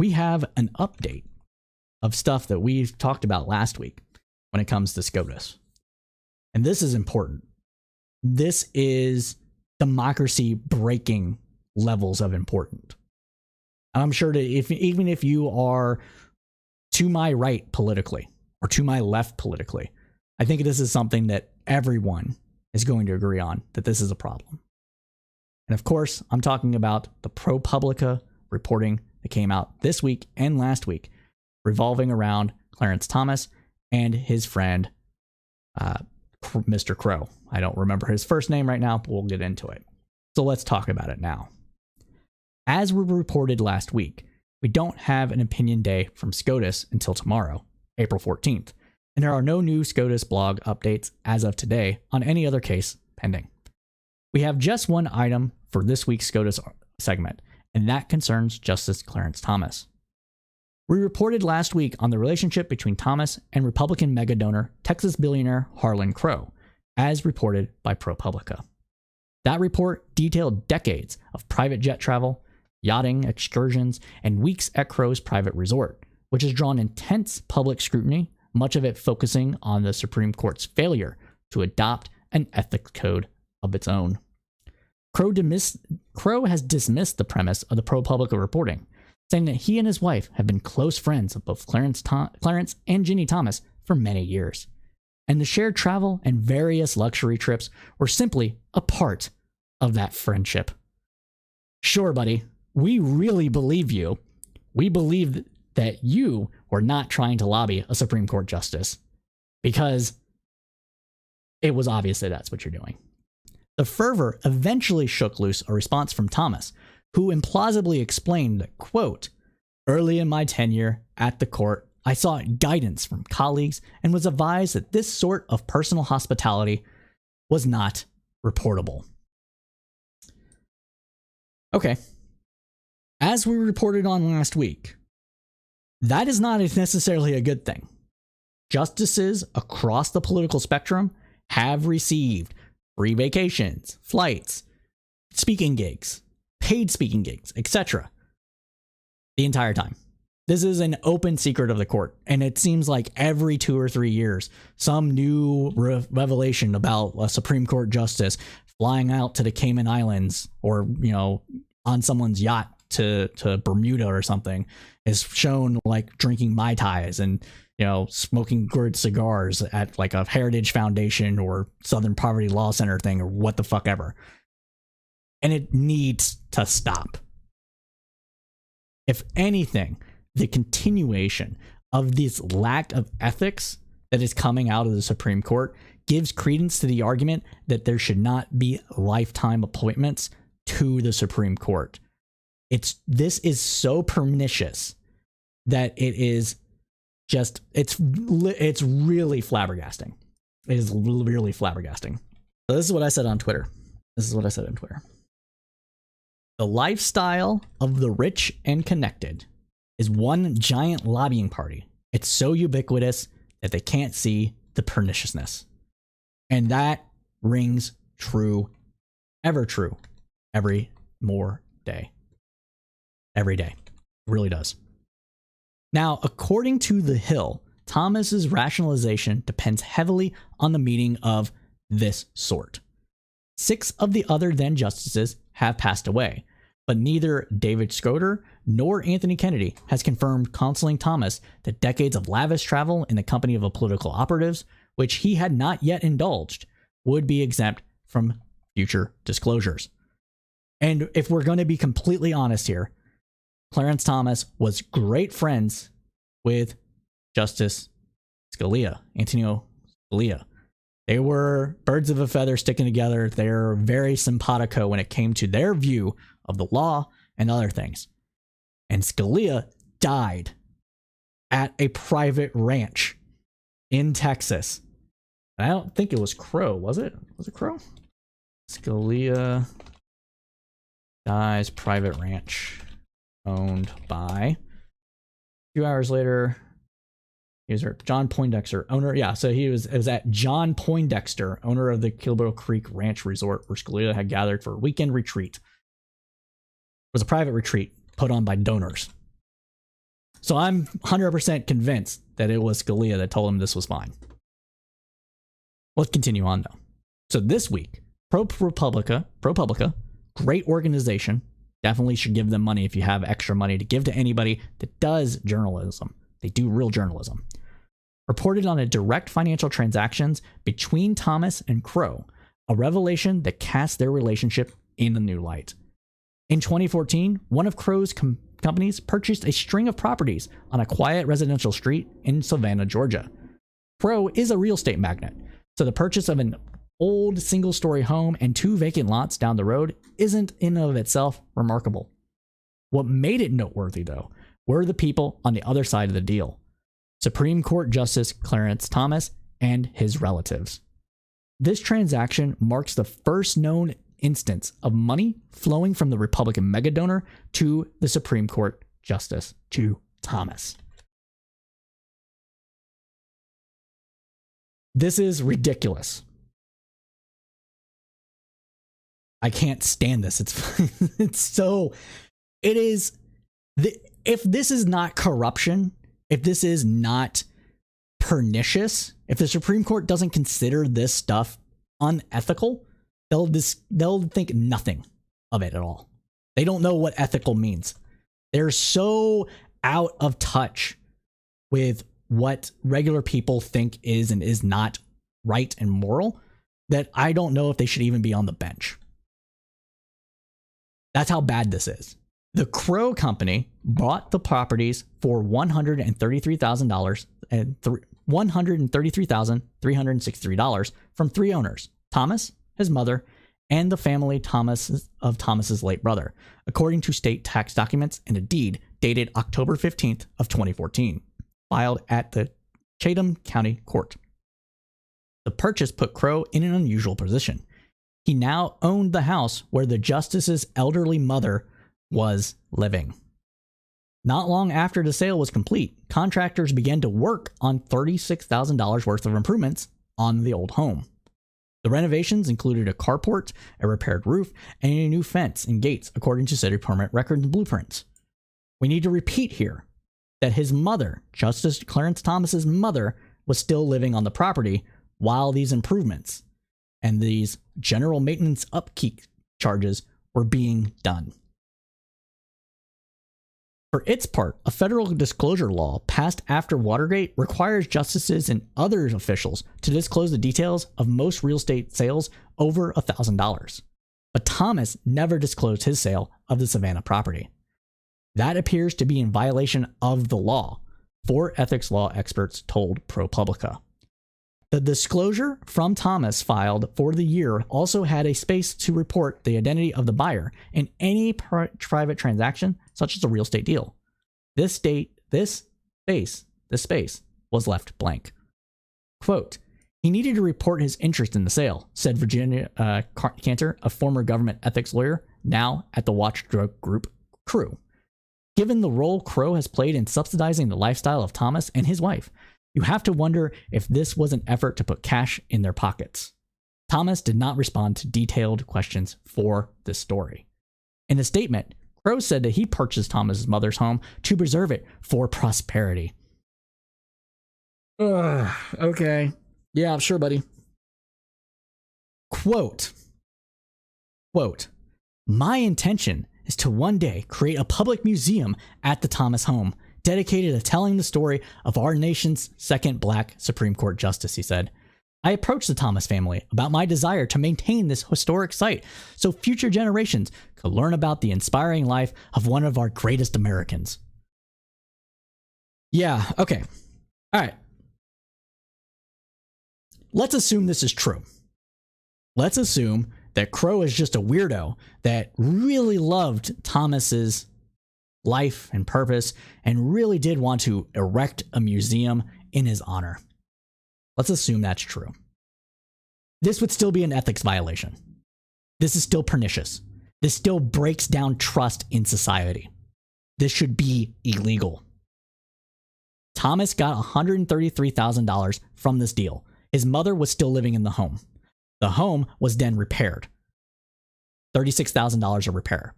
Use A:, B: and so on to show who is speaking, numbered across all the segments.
A: we have an update of stuff that we talked about last week when it comes to SCOTUS. And this is important. This is democracy breaking levels of important. And I'm sure that even if you are to my right politically or to my left politically, I think this is something that everyone is going to agree on, that this is a problem. And of course, I'm talking about the ProPublica reporting that came out this week and last week, revolving around Clarence Thomas and his friend, Mr. Crow. I don't remember his first name right now, but we'll get into it. So let's talk about it now. As we reported last week, we don't have an opinion day from SCOTUS until tomorrow, April 14th, and there are no new SCOTUS blog updates as of today on any other case pending. We have just one item for this week's SCOTUS segment, and that concerns Justice Clarence Thomas. We reported last week on the relationship between Thomas and Republican mega donor Texas billionaire Harlan Crow, as reported by ProPublica. That report detailed decades of private jet travel, yachting excursions, and weeks at Crow's private resort, which has drawn intense public scrutiny, much of it focusing on the Supreme Court's failure to adopt an ethics code of its own. Crow has dismissed the premise of the ProPublica reporting, saying that he and his wife have been close friends of both Clarence and Ginny Thomas for many years, and the shared travel and various luxury trips were simply a part of that friendship. Sure, buddy, we really believe you. We believe that you were not trying to lobby a Supreme Court justice, because it was obvious that that's what you're doing. The fervor eventually shook loose a response from Thomas, who implausibly explained that, quote, "Early in my tenure at the court, I sought guidance from colleagues and was advised that this sort of personal hospitality was not reportable." Okay. As we reported on last week, that is not necessarily a good thing. Justices across the political spectrum have received free vacations, flights, speaking gigs, paid speaking gigs, etc. the entire time. This is an open secret of the court, and it seems like every 2 or 3 years, some new revelation about a Supreme Court justice flying out to the Cayman Islands or, on someone's yacht to Bermuda or something is shown, like drinking Mai Tais and, smoking good cigars at like a Heritage Foundation or Southern Poverty Law Center thing or what the fuck ever. And it needs to stop. If anything, the continuation of this lack of ethics that is coming out of the Supreme Court gives credence to the argument that there should not be lifetime appointments to the Supreme Court. This is so pernicious that it is just, it's really flabbergasting. It is really flabbergasting. So this is what I said on Twitter. The lifestyle of the rich and connected is one giant lobbying party. It's so ubiquitous that they can't see the perniciousness. And that rings true, ever true, every more day. Every day. It really does. Now, according to The Hill, Thomas's rationalization depends heavily on the meeting of this sort. 6 of the other then justices have passed away, but neither David Schroeder nor Anthony Kennedy has confirmed counseling Thomas that decades of lavish travel in the company of political operatives, which he had not yet indulged, would be exempt from future disclosures. And if we're going to be completely honest here, Clarence Thomas was great friends with Justice Scalia, Antonio Scalia. They were birds of a feather sticking together. They're very simpatico when it came to their view of the law and other things. And Scalia died at a private ranch in Texas. I don't think it was Crow, was it? Was it Crow? Scalia dies private ranch owned by. A few hours later, he was John Poindexter, owner. Yeah, so it was at John Poindexter, owner of the Kilbro Creek Ranch Resort, where Scalia had gathered for a weekend retreat. It was a private retreat put on by donors. So I'm 100% convinced that it was Scalia that told him this was fine. Let's continue on though. So this week, ProPublica, great organization. Definitely should give them money if you have extra money to give to anybody that does journalism. They do real journalism. Reported on a direct financial transactions between Thomas and Crow, a revelation that cast their relationship in a new light. In 2014, one of Crow's companies purchased a string of properties on a quiet residential street in Savannah, Georgia. Crow is a real estate magnate, so the purchase of an old single-story home and 2 vacant lots down the road isn't in and of itself remarkable. What made it noteworthy, though, were the people on the other side of the deal. Supreme Court Justice Clarence Thomas and his relatives. This transaction marks the first known instance of money flowing from the Republican megadonor to the Supreme Court Justice, to Thomas. This is ridiculous. I can't stand this. It is, if this is not corruption, if this is not pernicious, if the Supreme Court doesn't consider this stuff unethical, they'll think nothing of it at all. They don't know what ethical means. They're so out of touch with what regular people think is and is not right and moral that I don't know if they should even be on the bench. That's how bad this is. The Crow Company bought the properties for $133,000 and $133,363 from 3 owners: Thomas, his mother, and the family of Thomas's late brother, according to state tax documents and a deed dated October 15th of 2014, filed at the Chatham County Court. The purchase put Crow in an unusual position. He now owned the house where the justice's elderly mother was living. Not long after the sale was complete, contractors began to work on $36,000 worth of improvements on the old home. The renovations included a carport, a repaired roof, and a new fence and gates, according to city permit records and blueprints. We need to repeat here that his mother, Justice Clarence Thomas's mother, was still living on the property while these improvements and these general maintenance upkeep charges were being done. For its part, a federal disclosure law passed after Watergate requires justices and other officials to disclose the details of most real estate sales over $1,000. But Thomas never disclosed his sale of the Savannah property. That appears to be in violation of the law, 4 ethics law experts told ProPublica. The disclosure from Thomas filed for the year also had a space to report the identity of the buyer in any private transaction, such as a real estate deal. This space was left blank. Quote, he needed to report his interest in the sale, said Virginia Cantor, a former government ethics lawyer, now at the watchdog group Crow. Given the role Crow has played in subsidizing the lifestyle of Thomas and his wife, you have to wonder if this was an effort to put cash in their pockets. Thomas did not respond to detailed questions for this story. In a statement, Crow said that he purchased Thomas's mother's home to preserve it for prosperity. Okay. Yeah, sure, buddy. Quote, my intention is to one day create a public museum at the Thomas home dedicated to telling the story of our nation's second black Supreme Court justice, he said. I approached the Thomas family about my desire to maintain this historic site so future generations could learn about the inspiring life of one of our greatest Americans. Yeah, okay. All right. Let's assume this is true. Let's assume that Crow is just a weirdo that really loved Thomas's life and purpose and really did want to erect a museum in his honor. Let's assume that's true. This would still be an ethics violation. This is still pernicious. This still breaks down trust in society. This should be illegal. Thomas got $133,000 from this deal. His mother was still living in the home. The home was then repaired. $36,000 of repair.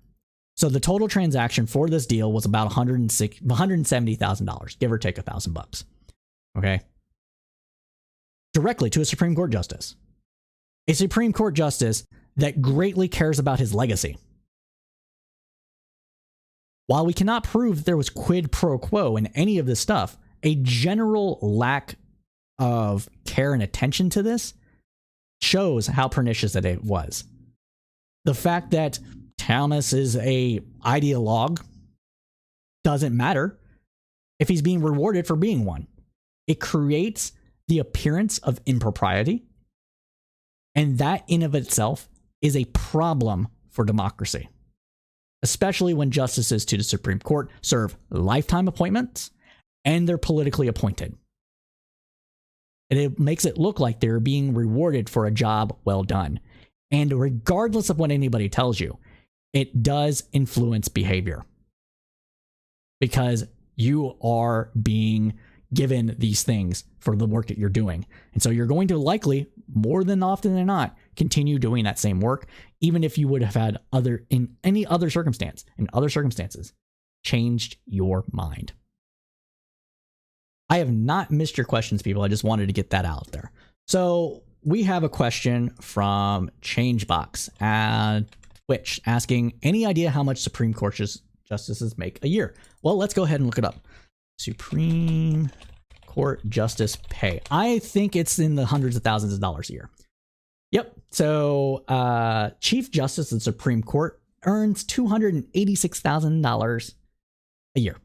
A: So the total transaction for this deal was about $170,000, give or take $1,000. Okay. Directly to a Supreme Court justice. A Supreme Court justice that greatly cares about his legacy. While we cannot prove there was quid pro quo in any of this stuff, a general lack of care and attention to this shows how pernicious that it was. The fact that Thomas is a ideologue doesn't matter if he's being rewarded for being one. It creates the appearance of impropriety, and that in of itself is a problem for democracy, especially when justices to the Supreme Court serve lifetime appointments and they're politically appointed. And it makes it look like they're being rewarded for a job well done. And regardless of what anybody tells you, it does influence behavior because you are being given these things for the work that you're doing. And so you're going to likely, more than often than not, continue doing that same work, even if you would have had in other circumstances, changed your mind. I have not missed your questions, people. I just wanted to get that out there. So we have a question from Changebox at Twitch asking, any idea how much Supreme Court justices make a year? Well, let's go ahead and look it up. Supreme Court justice pay. I think it's in the hundreds of thousands of dollars a year. Yep. So Chief Justice of the Supreme Court earns $286,000 a year.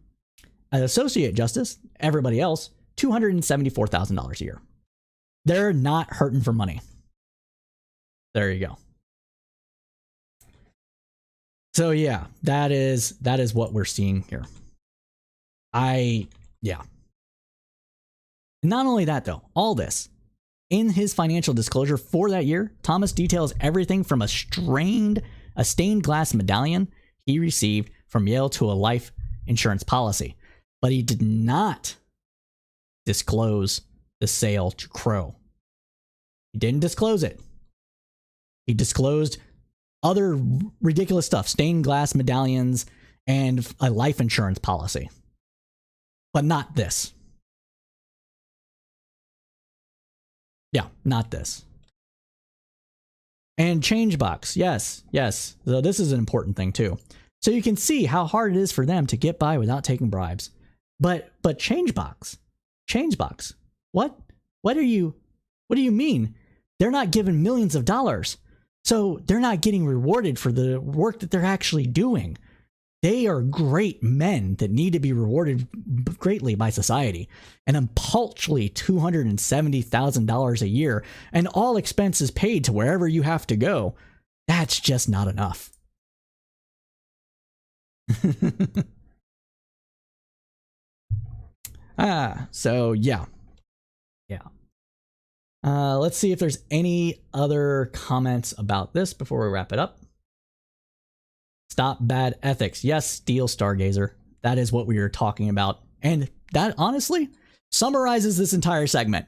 A: An Associate Justice, everybody else, $274,000 a year. They're not hurting for money. There you go. So yeah, that is what we're seeing here. Yeah. Not only that though, all this, in his financial disclosure for that year, Thomas details everything from a stained glass medallion he received from Yale to a life insurance policy. But he did not disclose the sale to Crow. He didn't disclose it. He disclosed other ridiculous stuff, stained glass medallions and a life insurance policy. But not this. Yeah, not this. And Changebox, yes. So this is an important thing too. So you can see how hard it is for them to get by without taking bribes. But Changebox, what do you mean? They're not given millions of dollars. So they're not getting rewarded for the work that they're actually doing. They are great men that need to be rewarded greatly by society. And a paltry $270,000 a year and all expenses paid to wherever you have to go. That's just not enough. So yeah. Let's see if there's any other comments about this before we wrap it up. Stop bad ethics. Yes, Steel Stargazer. That is what we are talking about. And that honestly summarizes this entire segment.